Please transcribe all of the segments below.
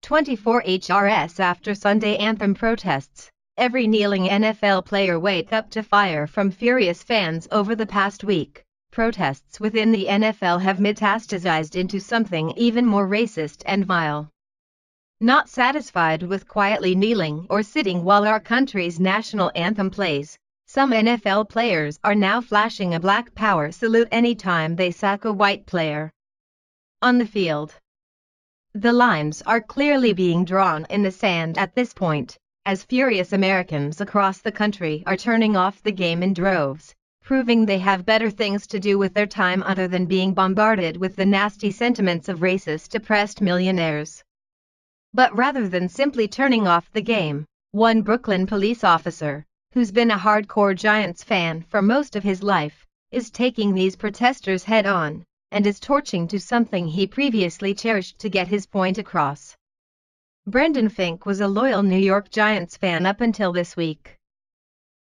24 HRS After Sunday Anthem protests, every kneeling NFL player waked up to fire from furious fans over the past week. Protests within the NFL have metastasized into something even more racist and vile. Not satisfied with quietly kneeling or sitting while our country's national anthem plays, some NFL players are now flashing a Black Power salute anytime they sack a white player on the field. The lines are clearly being drawn in the sand at this point, as furious Americans across the country are turning off the game in droves, proving they have better things to do with their time other than being bombarded with the nasty sentiments of racist oppressed millionaires. But rather than simply turning off the game, one Brooklyn police officer, who's been a hardcore Giants fan for most of his life, is taking these protesters head-on, and is torching to something he previously cherished to get his point across. Brendan Fink was a loyal New York Giants fan up until this week.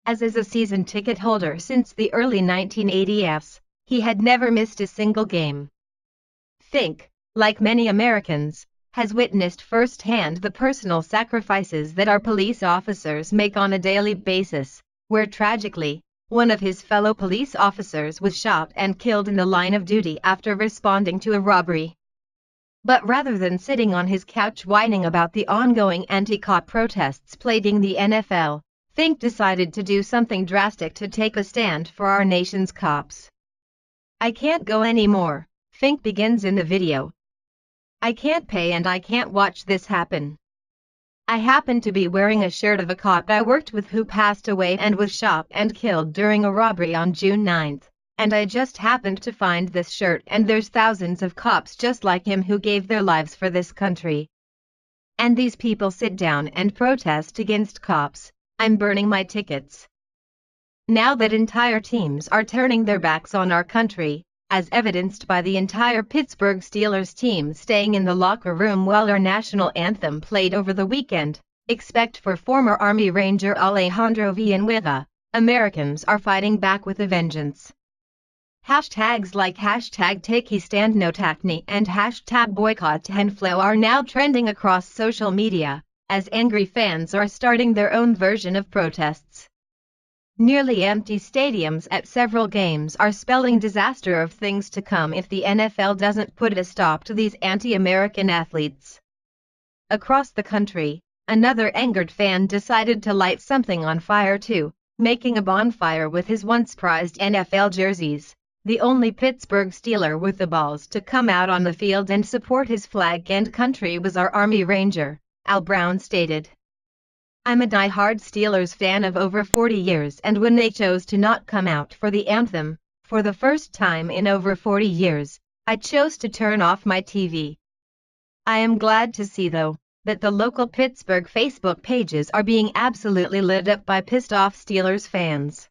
As is a season ticket holder since the early 1980s, he had never missed a single game. Fink, like many Americans, has witnessed firsthand the personal sacrifices that our police officers make on a daily basis, where tragically, one of his fellow police officers was shot and killed in the line of duty after responding to a robbery. But rather than sitting on his couch whining about the ongoing anti-cop protests plaguing the NFL, Fink decided to do something drastic to take a stand for our nation's cops. "I can't go anymore," Fink begins in the video. "I can't pay and I can't watch this happen. I happen to be wearing a shirt of a cop I worked with who passed away and was shot and killed during a robbery on June 9th, and I just happened to find this shirt and there's thousands of cops just like him who gave their lives for this country. And these people sit down and protest against cops. I'm burning my tickets." Now that entire teams are turning their backs on our country, as evidenced by the entire Pittsburgh Steelers team staying in the locker room while our national anthem played over the weekend, except for former Army Ranger Alejandro Villanueva, Americans are fighting back with a vengeance. Hashtags like #TakeHeStandNoTacne and #BoycottTenFlow are now trending across social media, as angry fans are starting their own version of protests. Nearly empty stadiums at several games are spelling disaster of things to come if the NFL doesn't put a stop to these anti-American athletes. Across the country, another angered fan decided to light something on fire too, making a bonfire with his once prized NFL jerseys. The only Pittsburgh Steeler with the balls to come out on the field and support his flag and country was our Army Ranger, Al Brown stated. "I'm a die-hard Steelers fan of over 40 years, and when they chose to not come out for the anthem, for the first time in over 40 years, I chose to turn off my TV. I am glad to see though, that the local Pittsburgh Facebook pages are being absolutely lit up by pissed-off Steelers fans."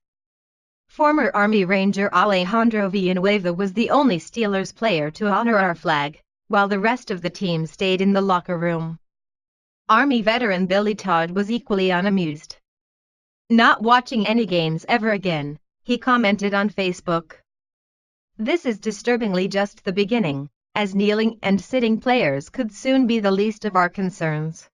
Former Army Ranger Alejandro Villanueva was the only Steelers player to honor our flag, while the rest of the team stayed in the locker room. Army veteran Billy Todd was equally unamused. "Not watching any games ever again," he commented on Facebook. "This is disturbingly just the beginning, as kneeling and sitting players could soon be the least of our concerns."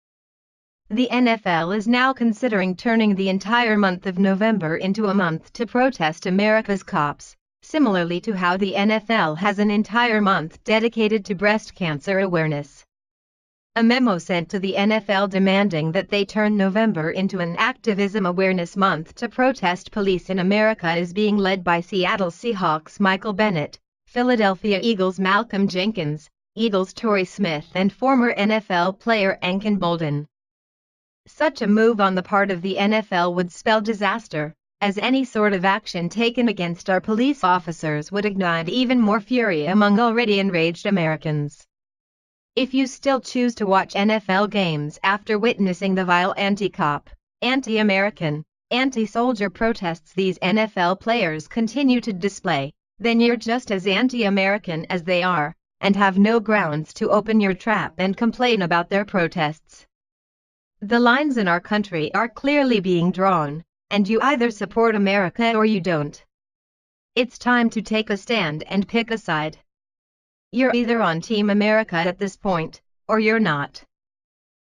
The NFL is now considering turning the entire month of November into a month to protest America's cops, similarly to how the NFL has an entire month dedicated to breast cancer awareness. A memo sent to the NFL demanding that they turn November into an activism awareness month to protest police in America is being led by Seattle Seahawks Michael Bennett, Philadelphia Eagles Malcolm Jenkins, Eagles Torrey Smith and former NFL player Anquan Boldin. Such a move on the part of the NFL would spell disaster, as any sort of action taken against our police officers would ignite even more fury among already enraged Americans. If you still choose to watch NFL games after witnessing the vile anti-cop, anti-American, anti-soldier protests these NFL players continue to display, then you're just as anti-American as they are, and have no grounds to open your trap and complain about their protests. The lines in our country are clearly being drawn, and you either support America or you don't. It's time to take a stand and pick a side. You're either on Team America at this point, or you're not.